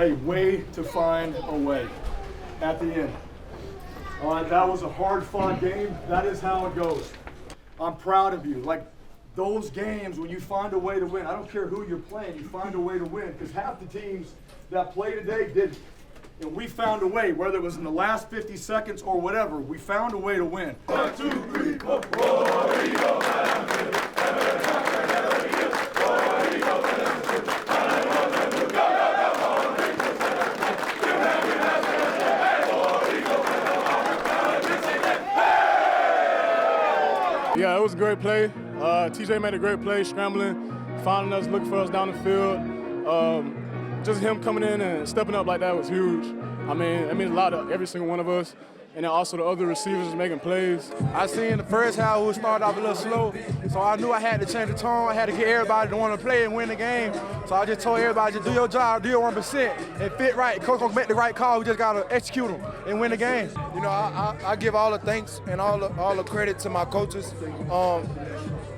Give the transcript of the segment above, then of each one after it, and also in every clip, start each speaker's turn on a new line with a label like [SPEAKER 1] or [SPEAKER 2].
[SPEAKER 1] a way to find a way at the end. All right, that was a hard-fought game. That is how it goes. I'm proud of you. Like, those games when you find a way to win, I don't care who you're playing, you find a way to win, because half the teams that play today didn't. And we found a way, whether it was in the last 50 seconds or whatever, we found a way to win. 1, 2, 3, 4.
[SPEAKER 2] Yeah, it was a great play. TJ made a great play, scrambling, finding us, looking for us down the field. Just him coming in and stepping up like that was huge. I mean, it means a lot to every single one of us. And then also the other receivers making plays.
[SPEAKER 3] I seen the first half we started off a little slow, so I knew I had to change the tone. I had to get everybody to want to play and win the game. So I just told everybody, just do your job, do your 1%, and fit right. Coach gonna make the right call. We just gotta execute them and win the game. You know, I give all the thanks and all the credit to my coaches.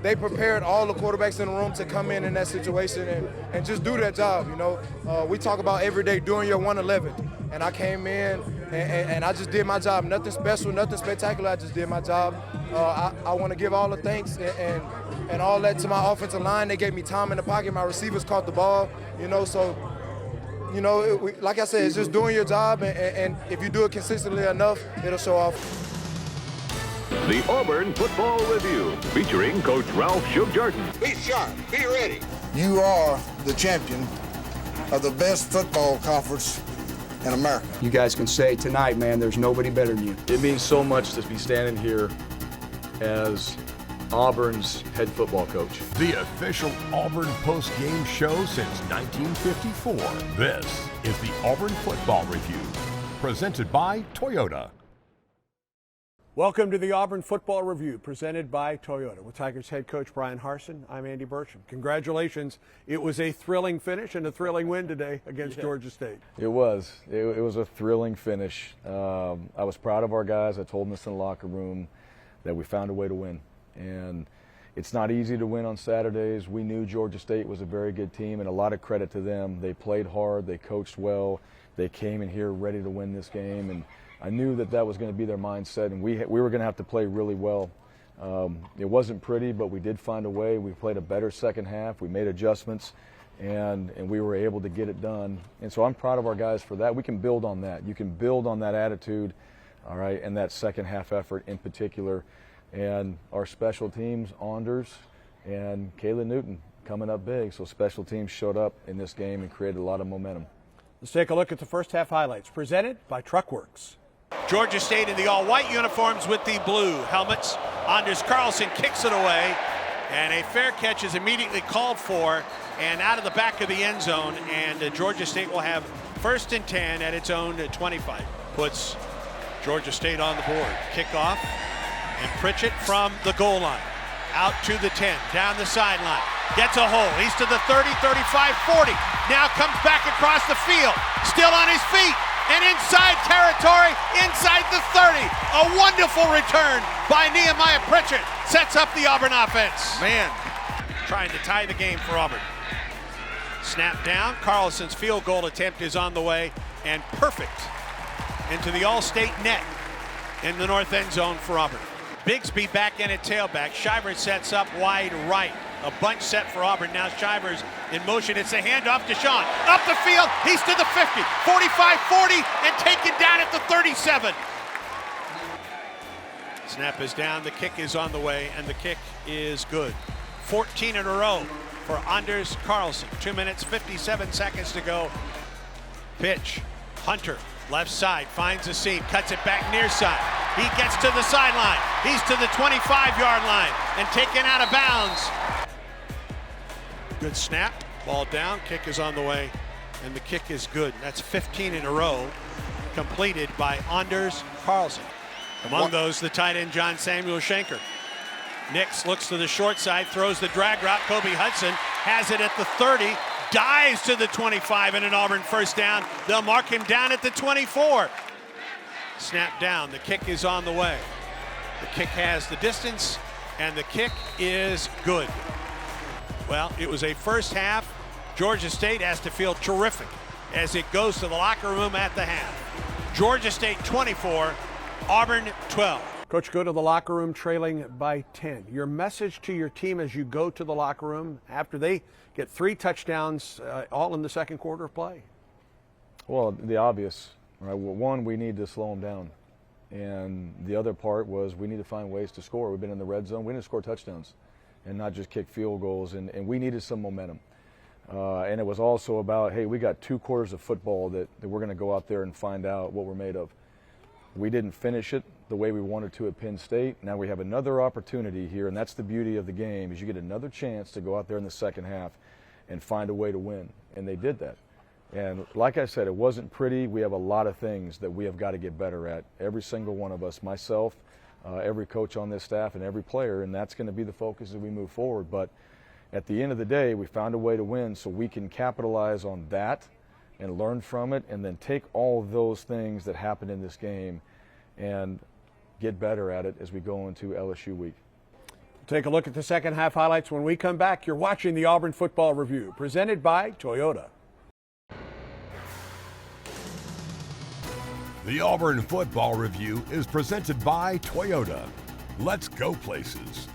[SPEAKER 3] They prepared all the quarterbacks in the room to come in that situation and just do their job. You know, we talk about every day doing your 111, and I came in and I just did my job. Nothing special, nothing spectacular. I just did my job. I want to give all the thanks and all that to my offensive line. They gave me time in the pocket. My receivers caught the ball. You know, so you know, like I said, it's just doing your job, and if you do it consistently enough, it'll show off.
[SPEAKER 4] The Auburn Football Review, featuring Coach Ralph Shug Jordan.
[SPEAKER 5] Be sharp, be ready.
[SPEAKER 6] You are the champion of the best football conference in America.
[SPEAKER 7] You guys can say tonight, man, there's nobody better than you.
[SPEAKER 8] It means so much to be standing here as Auburn's head football coach.
[SPEAKER 9] The official Auburn post-game show since 1954. This is the Auburn Football Review, presented by Toyota.
[SPEAKER 10] Welcome to the Auburn Football Review, presented by Toyota. With Tigers head coach Brian Harsin, I'm Andy Burcham. Congratulations. It was a thrilling finish and a thrilling win today against Georgia State.
[SPEAKER 8] It was. It was a thrilling finish. I was proud of our guys. I told them this in the locker room that we found a way to win. And it's not easy to win on Saturdays. We knew Georgia State was a very good team, and a lot of credit to them. They played hard. They coached well. They came in here ready to win this game. And I knew that was going to be their mindset, and we were going to have to play really well. It wasn't pretty, but we did find a way. We played a better second half. We made adjustments, and we were able to get it done. And so I'm proud of our guys for that. We can build on that. You can build on that attitude, all right, and that second half effort in particular. And our special teams, Anders and Kayla Newton, coming up big. So special teams showed up in this game and created a lot of momentum.
[SPEAKER 10] Let's take a look at the first half highlights, presented by Truckworks.
[SPEAKER 11] Georgia State in the all-white uniforms with the blue helmets. Anders Carlson kicks it away, and a fair catch is immediately called for and out of the back of the end zone, and Georgia State will have 1st and 10 at its own 25. Puts Georgia State on the board. Kickoff, and Pritchett from the goal line. Out to the 10, down the sideline. Gets a hole. He's to the 30, 35, 40. Now comes back across the field. Still on his feet. And inside territory, inside the 30. A wonderful return by Nehemiah Pritchett. Sets up the Auburn offense. Man, trying to tie the game for Auburn. Snap down. Carlson's field goal attempt is on the way. And perfect into the All-State net in the north end zone for Auburn. Bigsby back in at tailback. Shivers sets up wide right. A bunch set for Auburn. Now Shivers in motion. It's a handoff to Sean. Up the field. He's to the 50, 45, 40, and taken down at the 37. Snap is down. The kick is on the way, and the kick is good. 14 in a row for Anders Carlson. 2 minutes, 57 seconds to go. Pitch. Hunter, left side, finds a seam, cuts it back near side. He gets to the sideline. He's to the 25-yard line and taken out of bounds. Good snap, ball down, kick is on the way, and the kick is good. That's 15 in a row, completed by Anders Carlson. Among those, the tight end John Samuel Schenker. Nix looks to the short side, throws the drag route. Kobe Hudson has it at the 30, dives to the 25 and an Auburn first down. They'll mark him down at the 24. Snap down, the kick is on the way. The kick has the distance, and the kick is good. Well, it was a first half. Georgia State has to feel terrific as it goes to the locker room at the half. Georgia State 24, Auburn 12.
[SPEAKER 10] Coach, go to the locker room trailing by 10. Your message to your team as you go to the locker room after they get 3 touchdowns all in the second quarter of play?
[SPEAKER 8] Well, the obvious, right? Well, one, we need to slow them down. And the other part was we need to find ways to score. We've been in the red zone. We need to score touchdowns and not just kick field goals. And we needed some momentum. And it was also about, hey, we got 2 quarters of football that we're going to go out there and find out what we're made of. We didn't finish it the way we wanted to at Penn State. Now we have another opportunity here, and that's the beauty of the game, is you get another chance to go out there in the second half and find a way to win. And they did that. And like I said, it wasn't pretty. We have a lot of things that we have got to get better at. Every single one of us, myself, every coach on this staff, and every player, and that's going to be the focus as we move forward. But at the end of the day, we found a way to win so we can capitalize on that and learn from it, and then take all of those things that happened in this game and get better at it as we go into LSU week.
[SPEAKER 10] Take a look at the second half highlights when we come back. You're watching the Auburn Football Review, presented by Toyota.
[SPEAKER 9] The Auburn Football Review is presented by Toyota. Let's go places.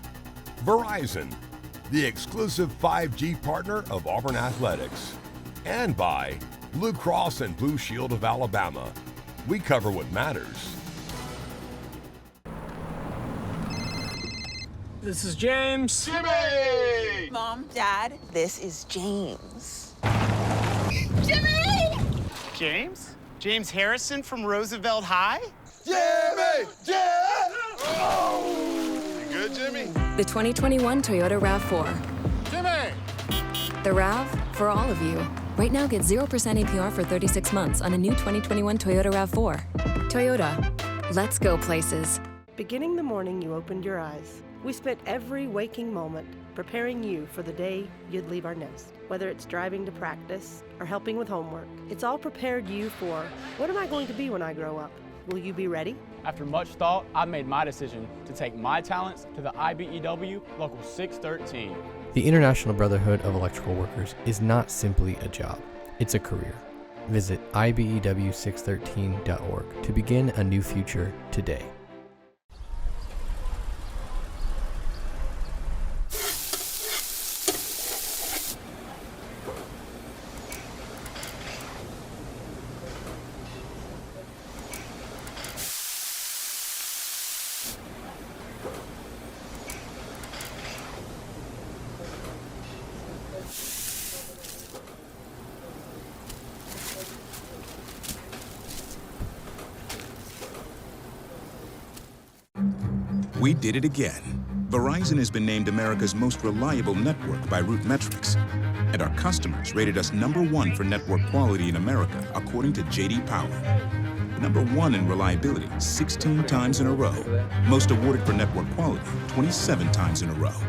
[SPEAKER 9] Verizon, the exclusive 5G partner of Auburn Athletics. And by Blue Cross and Blue Shield of Alabama. We cover what matters.
[SPEAKER 5] This is James.
[SPEAKER 12] Jimmy! Mom, Dad, this is James.
[SPEAKER 5] Jimmy! James? James Harrison from Roosevelt High?
[SPEAKER 6] Jimmy! Oh!
[SPEAKER 13] You good, Jimmy?
[SPEAKER 14] The 2021 Toyota RAV4.
[SPEAKER 13] Jimmy!
[SPEAKER 14] The RAV for all of you. Right now, get 0% APR for 36 months on a new 2021 Toyota RAV4. Toyota, let's go places.
[SPEAKER 15] Beginning the morning you opened your eyes, we spent every waking moment preparing you for the day you'd leave our nest. Whether it's driving to practice or helping with homework, it's all prepared you for, what am I going to be when I grow up? Will you be ready?
[SPEAKER 5] After much thought, I made my decision to take my talents to the IBEW Local 613.
[SPEAKER 16] The International Brotherhood of Electrical Workers is not simply a job, it's a career. Visit IBEW613.org to begin a new future today.
[SPEAKER 17] We did it again. Verizon has been named America's most reliable network by RootMetrics. And our customers rated us #1 for network quality in America, according to J.D. Power. #1 in reliability 16 times in a row. Most awarded for network quality 27 times in a row.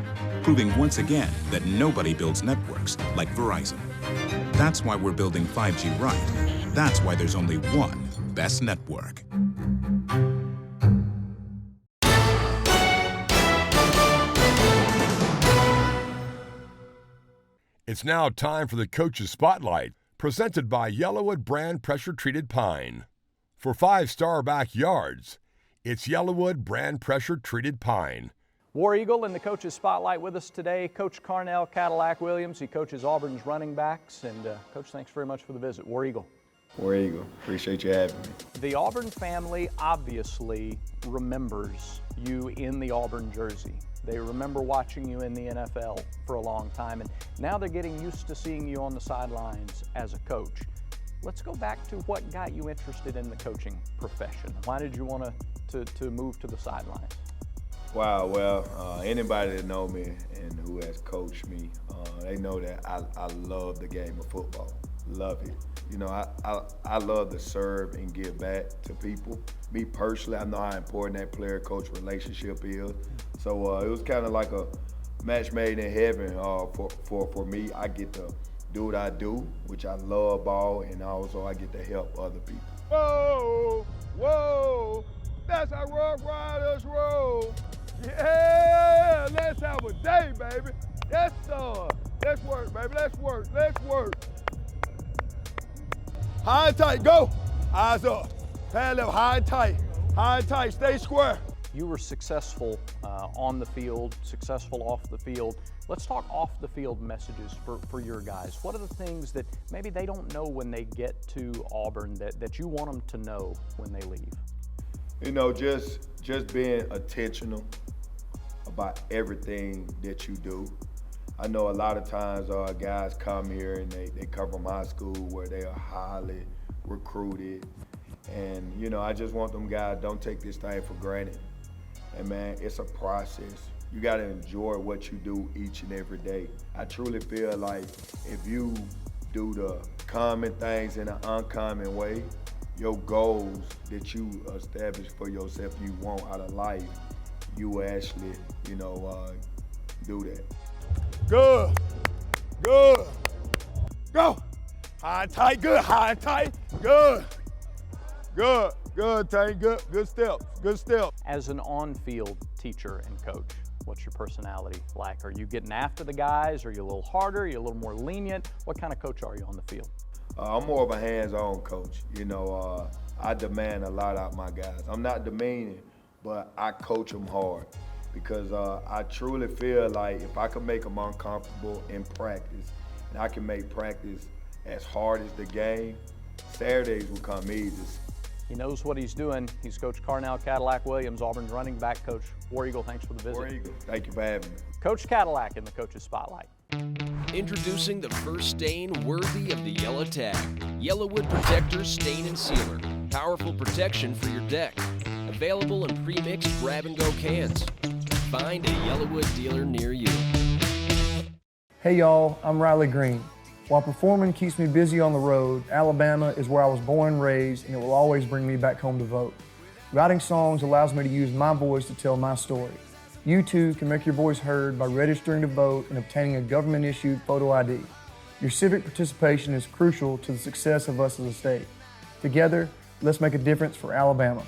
[SPEAKER 17] Proving once again that nobody builds networks like Verizon. That's why we're building 5G right. That's why there's only one best network.
[SPEAKER 9] It's now time for the Coach's Spotlight, presented by Yellowwood Brand Pressure Treated Pine. For 5-star backyards, it's Yellowwood Brand Pressure Treated Pine.
[SPEAKER 18] War Eagle in the Coach's Spotlight with us today, Coach Carnell Cadillac Williams. He coaches Auburn's running backs. And Coach, thanks very much for the visit. War Eagle.
[SPEAKER 19] War Eagle, appreciate you having me.
[SPEAKER 18] The Auburn family obviously remembers you in the Auburn jersey. They remember watching you in the NFL for a long time, and now they're getting used to seeing you on the sidelines as a coach. Let's go back to what got you interested in the coaching profession. Why did you want to move to the sidelines?
[SPEAKER 19] Wow, well, anybody that know me and who has coached me, they know that I love the game of football. Love it. You know, I love to serve and give back to people. Me personally, I know how important that player-coach relationship is. So it was kind of like a match made in heaven for me. I get to do what I do, which I love ball, and also I get to help other people.
[SPEAKER 3] Whoa, whoa, that's how Rough Riders roll. Yeah, let's have a day, baby. Yes, sir. Let's work, baby, let's work, let's work.
[SPEAKER 6] high and tight, go. Eyes up, pad left, high and tight, stay square.
[SPEAKER 18] You were successful on the field, successful off the field. Let's talk off the field messages for your guys. What are the things that maybe they don't know when they get to Auburn that you want them to know when they leave?
[SPEAKER 19] You know, just being intentional about everything that you do. I know a lot of times guys come here and they come from high school where they are highly recruited. And, you know, I just want them guys, don't take this thing for granted. And, man, it's a process. You got to enjoy what you do each and every day. I truly feel like if you do the common things in an uncommon way, your goals that you establish for yourself, you want out of life, you will actually, you know, do that.
[SPEAKER 6] Good, good, go. High and tight, good, high and tight, good. Good, Tank, good steps.
[SPEAKER 18] As an on-field teacher and coach, what's your personality like? Are you getting after the guys? Are you a little harder? Are you a little more lenient? What kind of coach are you on the field?
[SPEAKER 19] I'm more of a hands-on coach. You know, I demand a lot out of my guys. I'm not demeaning, but I coach them hard because I truly feel like if I can make them uncomfortable in practice, and I can make practice as hard as the game, Saturdays will come easy.
[SPEAKER 18] He knows what he's doing. He's Coach Carnell Cadillac Williams, Auburn's running back coach. War Eagle, thanks for the visit.
[SPEAKER 19] War Eagle, thank you for having me.
[SPEAKER 18] Coach Cadillac in the Coach's Spotlight.
[SPEAKER 13] Introducing the first stain worthy of the yellow tag. Yellowwood Protector Stain and Sealer. Powerful protection for your deck. Available in pre-mixed grab-and-go cans. Find a Yellowwood dealer near you.
[SPEAKER 20] Hey y'all, I'm Riley Green. While performing keeps me busy on the road, Alabama is where I was born and raised, and it will always bring me back home to vote. Writing songs allows me to use my voice to tell my story. You too can make your voice heard by registering to vote and obtaining a government-issued photo ID. Your civic participation is crucial to the success of us as a state. Together, let's make a difference for Alabama.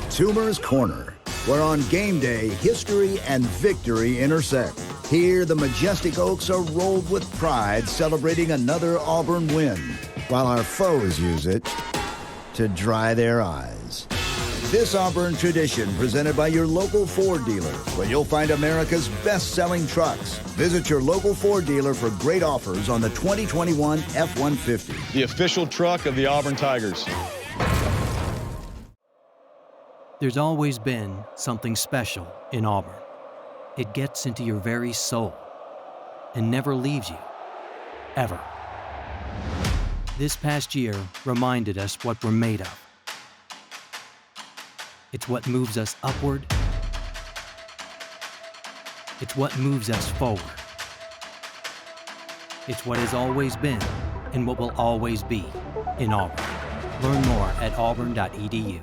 [SPEAKER 21] Toomer's Corner, where on game day, history and victory intersect. Here, the majestic Oaks are rolled with pride, celebrating another Auburn win, while our foes use it to dry their eyes. This Auburn tradition presented by your local Ford dealer, where you'll find America's best-selling trucks. Visit your local Ford dealer for great offers on the 2021 F-150.
[SPEAKER 22] The official truck of the Auburn Tigers.
[SPEAKER 23] There's always been something special in Auburn. It gets into your very soul and never leaves you, ever. This past year reminded us what we're made of. It's what moves us upward. It's what moves us forward. It's what has always been and what will always be in Auburn. Learn more at auburn.edu.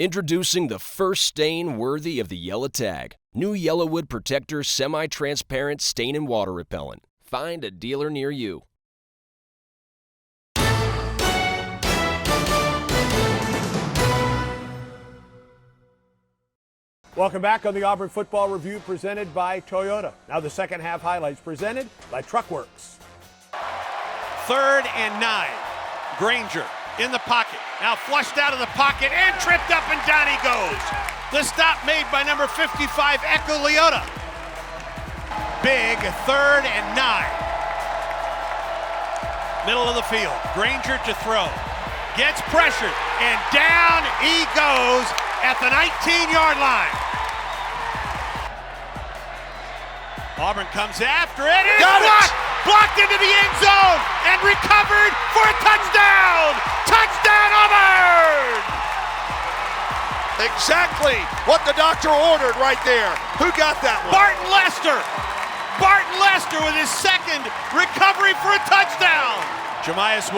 [SPEAKER 13] Introducing the first stain worthy of the yellow tag. New Yellowwood Protector semi-transparent stain and water repellent. Find a dealer near you.
[SPEAKER 10] Welcome back on the Auburn Football Review presented by Toyota. Now the second half highlights presented by Truckworks.
[SPEAKER 11] 3rd and 9. Granger in the pocket. Now flushed out of the pocket and tripped up and down he goes. The stop made by number 55, Echo Leota. Big 3rd and 9. Middle of the field. Granger to throw. Gets pressured and down he goes at the 19-yard line. Auburn comes after it. It's blocked! Blocked into the end zone and recovered for a touchdown! Touchdown, Auburn!
[SPEAKER 24] Exactly what the doctor ordered right there. Who got that one?
[SPEAKER 11] Barton Lester. Barton Lester with his second recovery for a touchdown. Jamias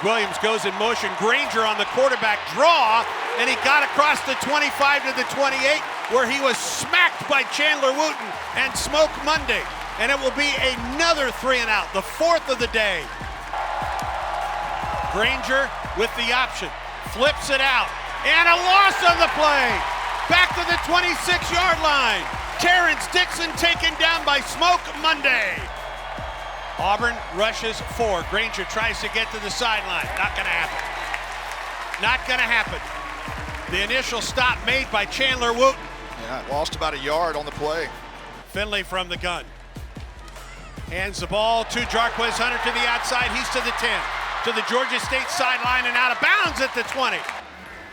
[SPEAKER 11] Williams goes in motion. Granger on the quarterback draw, and he got across the 25 to the 28, where he was smacked by Chandler Wooten and Smoke Monday. And it will be another 3 and out, the 4th of the day. Granger with the option, flips it out, And a loss on the play. Back to the 26-yard line. Terrence Dixon taken down by Smoke Monday. Auburn rushes 4. Granger tries to get to the sideline. Not going to happen. Not going to happen. The initial stop made by Chandler Wooten.
[SPEAKER 24] Yeah, lost about a yard on the play.
[SPEAKER 11] Finley from the gun. Hands the ball to Jarquez Hunter to the outside. He's to the 10. To the Georgia State sideline and out of bounds at the 20.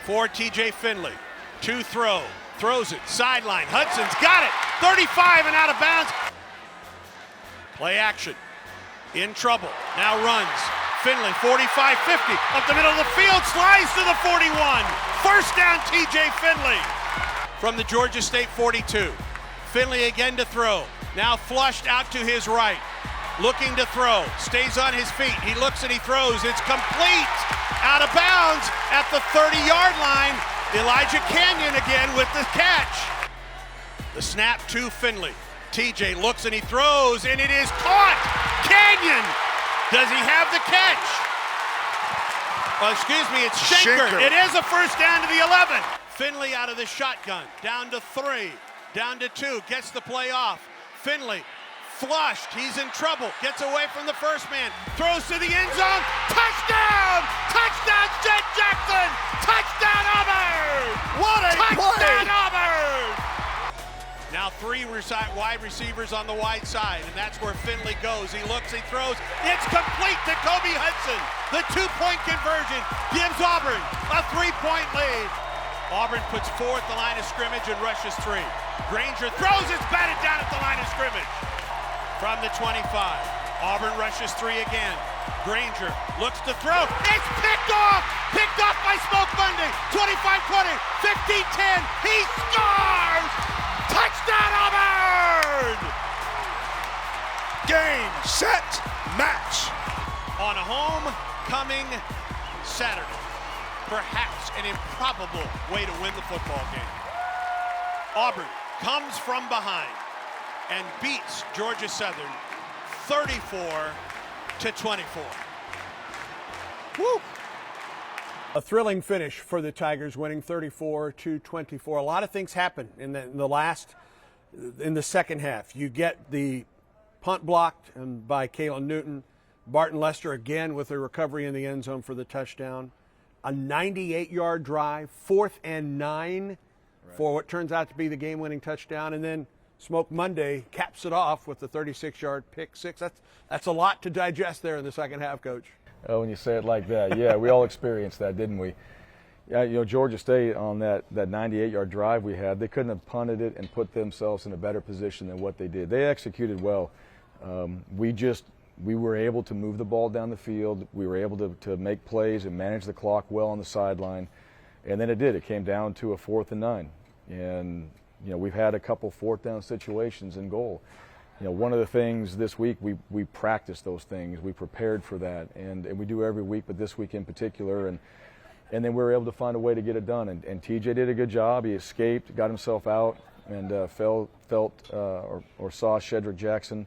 [SPEAKER 11] For TJ Finley. To throw. Throws it. Sideline. Hudson's got it. 35 and out of bounds. Play action. In trouble. Now runs. Finley, 45-50. Up the middle of the field. Slides to the 41. First down, TJ Finley. From the Georgia State 42. Finley again to throw. Now flushed out to his right. Looking to throw. Stays on his feet. He looks and he throws. It's complete. Out of bounds at the 30-yard line. Elijah Canyon again with the catch. The snap to Finley. TJ looks and he throws, and it is caught. Canyon. Does he have the catch? Oh, excuse me, it's Schenker. It is a first down to the 11. Finley out of the shotgun. Down to 3. Down to 2. Gets the play off. Finley flushed. He's in trouble. Gets away from the first man. Throws to the end zone. Touchdown! Touchdown, Jet Jackson! Touchdown, Auburn!
[SPEAKER 24] What a
[SPEAKER 11] Touchdown,
[SPEAKER 24] play!
[SPEAKER 11] Auburn! Now 3 wide receivers on the wide side, and that's where Finley goes. He looks, he throws. It's complete to Kobe Hudson. The 2-point conversion gives Auburn a 3-point lead. Auburn puts 4 at the line of scrimmage and rushes 3. Granger throws, it's batted down at the line of scrimmage. From the 25, Auburn rushes 3 again. Granger looks to throw. It's picked off! Picked off by Smoke Monday. 25-20, 15-10. He scores! Touchdown, Auburn!
[SPEAKER 24] Game, set, match.
[SPEAKER 11] On a homecoming Saturday. Perhaps an improbable way to win the football game. Auburn comes from behind and beats Georgia Southern 34-24.
[SPEAKER 10] Woo! A thrilling finish for the Tigers, winning 34-24. A lot of things happen in the second half. You get the punt blocked by Kalen Newton. Barton Lester again with a recovery in the end zone for the touchdown. A 98-yard drive, 4th and 9 for what turns out to be the game-winning touchdown. And then Smoke Monday caps it off with the 36-yard pick 6. That's a lot to digest there in the second half, Coach.
[SPEAKER 8] Oh, when you say it like that, yeah, we all experienced that, didn't we? Yeah, Georgia State on that 98-yard drive we had, they couldn't have punted it and put themselves in a better position than what they did. They executed well. We were able to move the ball down the field. We were able to make plays and manage the clock well on the sideline. And then it did. It came down to a 4th and 9. And, we've had a couple 4th down situations in goal. One of the things this week, we practiced those things. We prepared for that. And we do every week, but this week in particular. And then we were able to find a way to get it done. And TJ did a good job. He escaped, got himself out, and saw Shedrick Jackson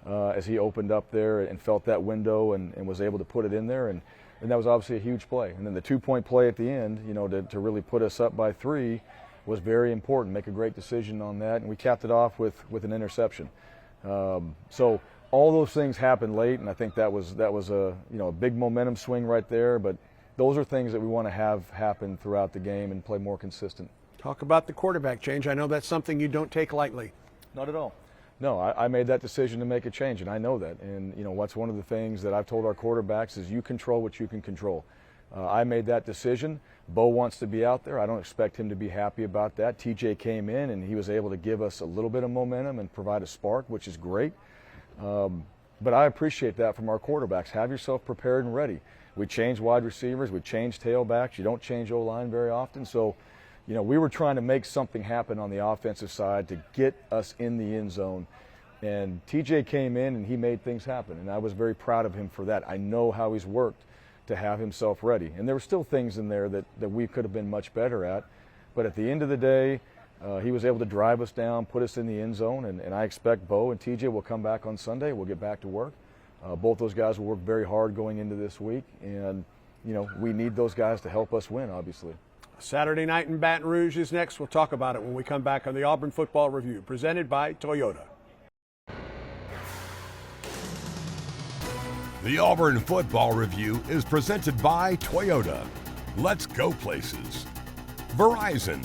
[SPEAKER 8] as he opened up there and felt that window and was able to put it in there. And that was obviously a huge play. And then the 2-point play at the end, to really put us up by 3 was very important. Make a great decision on that. And we capped it off with an interception. So all those things happened late, and I think that was a big momentum swing right there. But those are things that we want to have happen throughout the game and play more consistent.
[SPEAKER 10] Talk about the quarterback change. I know that's something you don't take lightly.
[SPEAKER 8] Not at all. No, I made that decision to make a change, and I know that. And, what's one of the things that I've told our quarterbacks is you control what you can control. I made that decision. Bo wants to be out there. I don't expect him to be happy about that. TJ came in, and he was able to give us a little bit of momentum and provide a spark, which is great. But I appreciate that from our quarterbacks. Have yourself prepared and ready. We changed wide receivers. We changed tailbacks. You don't change O-line very often. So, we were trying to make something happen on the offensive side to get us in the end zone. And TJ came in and he made things happen. And I was very proud of him for that. I know how he's worked to have himself ready. And there were still things in there that we could have been much better at. But at the end of the day, he was able to drive us down, put us in the end zone. And I expect Bo and TJ will come back on Sunday. We'll get back to work. Both those guys will work very hard going into this week. And, we need those guys to help us win, obviously.
[SPEAKER 10] Saturday night in Baton Rouge is next. We'll talk about it when we come back on the Auburn Football Review, presented by Toyota.
[SPEAKER 9] The Auburn Football Review is presented by Toyota. Let's go places. Verizon,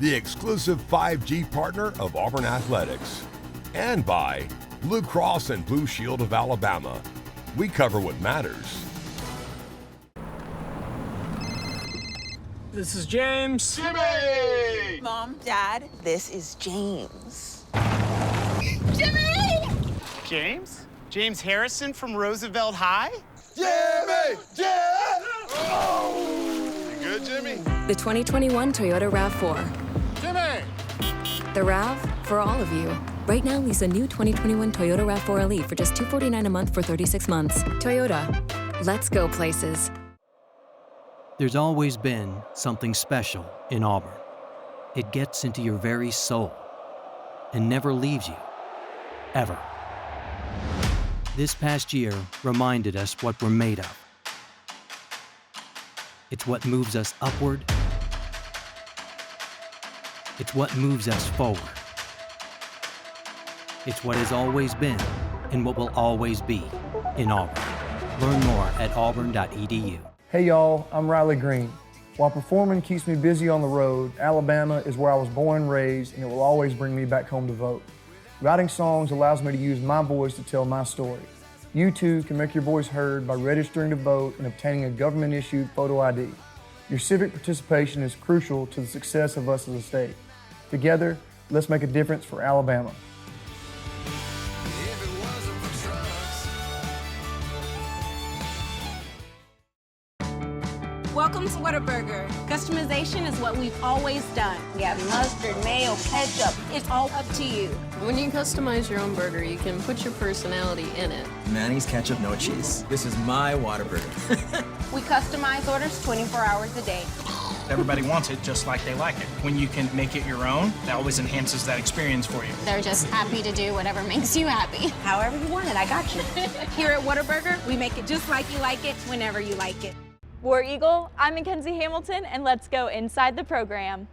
[SPEAKER 9] the exclusive 5G partner of Auburn Athletics. And by Blue Cross and Blue Shield of Alabama. We cover what matters.
[SPEAKER 12] This is James. Jimmy! Mom, Dad, this is James. Jimmy!
[SPEAKER 1] James? James Harrison from Roosevelt High?
[SPEAKER 12] Jimmy! Yeah!
[SPEAKER 1] Oh! You good, Jimmy?
[SPEAKER 14] The 2021 Toyota RAV4.
[SPEAKER 1] Jimmy!
[SPEAKER 14] The RAV for all of you. Right now, lease a new 2021 Toyota RAV4 Elite for just $249 a month for 36 months. Toyota, let's go places.
[SPEAKER 23] There's always been something special in Auburn. It gets into your very soul and never leaves you, ever. This past year reminded us what we're made of. It's what moves us upward. It's what moves us forward. It's what has always been and what will always be in Auburn. Learn more at auburn.edu.
[SPEAKER 20] Hey y'all, I'm Riley Green. While performing keeps me busy on the road, Alabama is where I was born and raised, and it will always bring me back home to vote. Writing songs allows me to use my voice to tell my story. You too can make your voice heard by registering to vote and obtaining a government-issued photo ID. Your civic participation is crucial to the success of us as a state. Together, let's make a difference for Alabama.
[SPEAKER 2] Welcome to Whataburger. Customization is what we've always done. We have mustard, mayo, ketchup. It's all up to you.
[SPEAKER 4] When you customize your own burger, you can put your personality in it.
[SPEAKER 7] Manny's ketchup, no cheese. This is my Whataburger.
[SPEAKER 2] We customize orders 24 hours a day.
[SPEAKER 25] Everybody wants it just like they like it. When you can make it your own, that always enhances that experience for you.
[SPEAKER 26] They're just happy to do whatever makes you happy.
[SPEAKER 2] However you want it, I got you. Here at Whataburger, we make it just like you like it, whenever you like it.
[SPEAKER 27] War Eagle, I'm Mackenzie Hamilton, and let's go inside the program.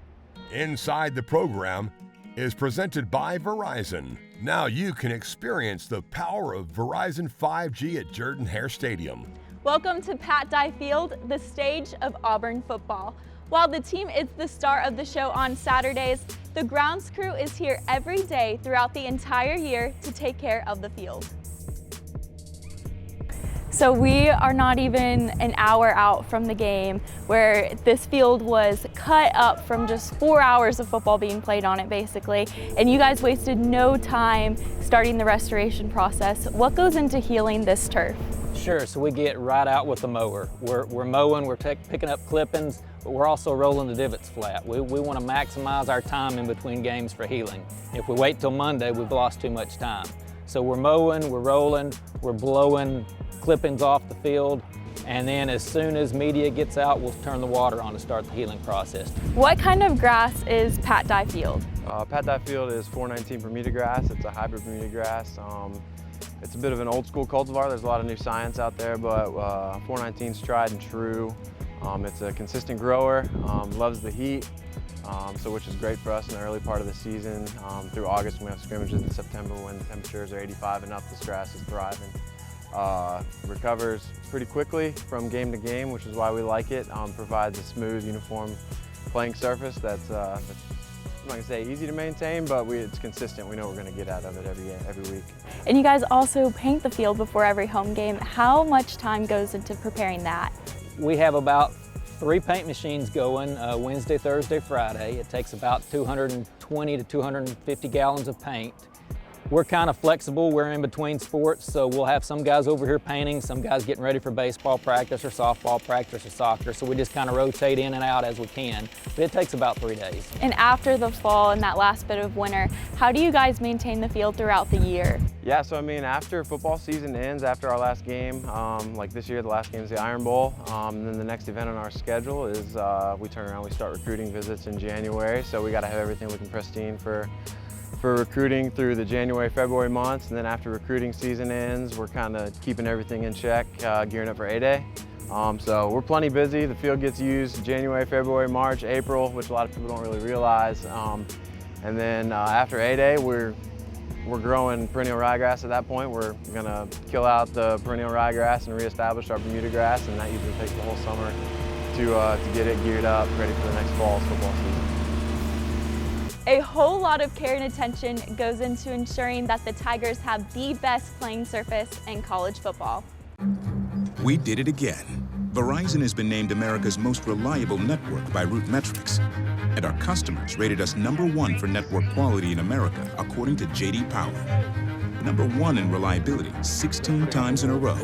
[SPEAKER 9] Inside the Program is presented by Verizon. Now you can experience the power of Verizon 5G at Jordan-Hare Stadium.
[SPEAKER 27] Welcome to Pat Dye Field, the stage of Auburn football. While the team is the star of the show on Saturdays, the grounds crew is here every day throughout the entire year to take care of the field. So we are not even an hour out from the game where this field was cut up from just 4 hours of football being played on it basically, and you guys wasted no time starting the restoration process. What goes into healing this turf?
[SPEAKER 18] Sure, so we get right out with the mower. We're mowing, we're picking up clippings, but we're also rolling the divots flat. We want to maximize our time in between games for healing. If we wait till Monday, we've lost too much time. So we're mowing, we're rolling, we're blowing clippings off the field, and then as soon as media gets out, we'll turn the water on to start the healing process.
[SPEAKER 27] What kind of grass is Pat Dye Field?
[SPEAKER 28] Pat Dye Field is 419 Bermuda grass. It's a hybrid Bermuda grass. It's a bit of an old school cultivar. There's a lot of new science out there, but 419 is tried and true. It's a consistent grower, loves the heat, so which is great for us in the early part of the season. Through August, when we have scrimmages in September when the temperatures are 85 and up, this grass is thriving. Recovers pretty quickly from game to game, which is why we like it. Provides a smooth, uniform playing surface that's I'm not gonna say easy to maintain, but it's consistent. We know we're gonna get out of it every week.
[SPEAKER 27] And you guys also paint the field before every home game. How much time goes into preparing that?
[SPEAKER 18] We have about 3 paint machines going Wednesday, Thursday, Friday. It takes about 220 to 250 gallons of paint. We're kind of flexible. We're in between sports, so we'll have some guys over here painting, some guys getting ready for baseball practice or softball practice or soccer, so we just kind of rotate in and out as we can. But it takes about 3 days.
[SPEAKER 27] And after the fall and that last bit of winter, how do you guys maintain the field throughout the year?
[SPEAKER 28] Yeah, so I mean, after football season ends, after our last game, like this year, the last game is the Iron Bowl, and then the next event on our schedule is we turn around, we start recruiting visits in January, so we got to have everything looking pristine for recruiting through the January, February months, and then after recruiting season ends, we're kind of keeping everything in check, gearing up for A-Day. So we're plenty busy. The field gets used January, February, March, April, which a lot of people don't really realize. And then after A-Day, we're growing perennial ryegrass at that point. We're going to kill out the perennial ryegrass and reestablish our Bermuda grass, and that usually takes the whole summer to get it geared up, ready for the next fall's football season.
[SPEAKER 27] A whole lot of care and attention goes into ensuring that the Tigers have the best playing surface in college football.
[SPEAKER 3] We did it again. Verizon has been named America's most reliable network by RootMetrics. And our customers rated us #1 for network quality in America, according to J.D. Power. #1 in reliability 16 times in a row.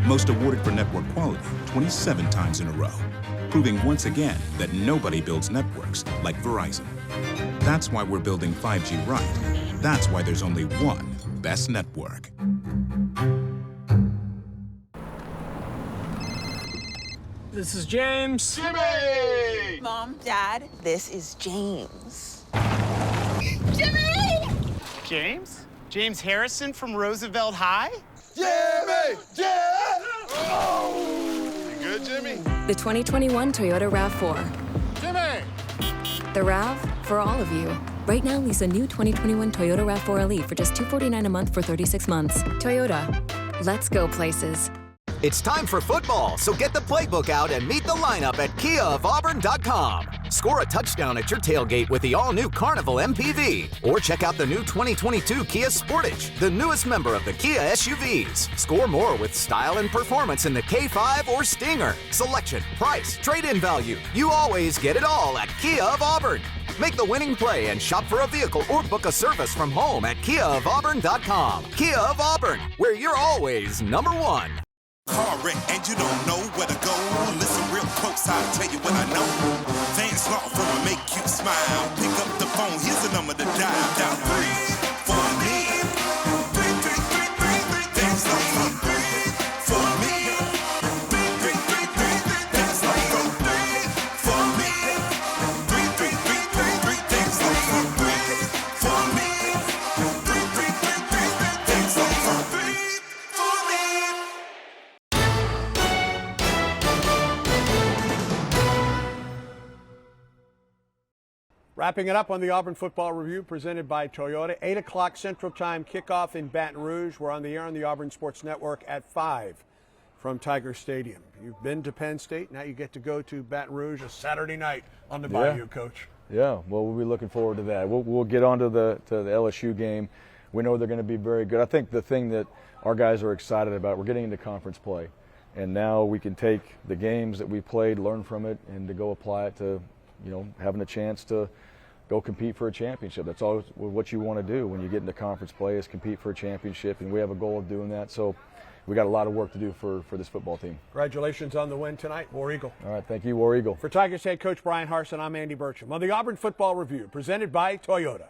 [SPEAKER 3] Most awarded for network quality 27 times in a row. Proving once again that nobody builds networks like Verizon. That's why we're building 5G right. That's why there's only one best network.
[SPEAKER 5] This is James.
[SPEAKER 12] Jimmy! Mom, Dad, this is James.
[SPEAKER 1] Jimmy! James? James Harrison from Roosevelt High?
[SPEAKER 24] Jimmy! Jimmy! Oh! You good, Jimmy?
[SPEAKER 14] The 2021 Toyota RAV4.
[SPEAKER 24] Jimmy!
[SPEAKER 14] The RAV for all of you. Right now, lease a new 2021 Toyota RAV4 Elite for just $249 a month for 36 months. Toyota, let's go places.
[SPEAKER 6] It's time for football, so get the playbook out and meet the lineup at KiaofAuburn.com. Score a touchdown at your tailgate with the all-new Carnival MPV. Or check out the new 2022 Kia Sportage, the newest member of the Kia SUVs. Score more with style and performance in the K5 or Stinger. Selection, price, trade-in value. You always get it all at Kia of Auburn. Make the winning play and shop for a vehicle or book a service from home at KiaofAuburn.com. Kia of Auburn, where you're always #1.
[SPEAKER 15] Car wreck and you don't know where to go. Listen real close, I'll tell you what I know. Vance Law Firm will make you smile. Pick up the phone, here's the number to dial. Down 3 for me. 3 Vance Law Firm. For me. 3 Vance Law Firm. For me. 3 Vance Law Firm. For me. 3 Vance Law Firm.
[SPEAKER 10] Wrapping it up on the Auburn Football Review presented by Toyota. 8 o'clock Central Time kickoff in Baton Rouge. We're on the air on the Auburn Sports Network at 5 from Tiger Stadium. You've been to Penn State. Now you get to go to Baton Rouge a Saturday night on the Bayou, Coach.
[SPEAKER 8] Yeah, well, we'll be looking forward to that. We'll get on to the LSU game. We know they're going to be very good. I think the thing that our guys are excited about, we're getting into conference play. And now we can take the games that we played, learn from it, and to go apply it to, having a chance to go compete for a championship. That's always what you want to do when you get into conference play, is compete for a championship, and we have a goal of doing that. So we got a lot of work to do for this football team.
[SPEAKER 10] Congratulations on the win tonight, War Eagle.
[SPEAKER 8] All right, thank you, War Eagle.
[SPEAKER 10] For Tigers head coach Brian Harsin, I'm Andy Burcham on the Auburn Football Review, presented by Toyota.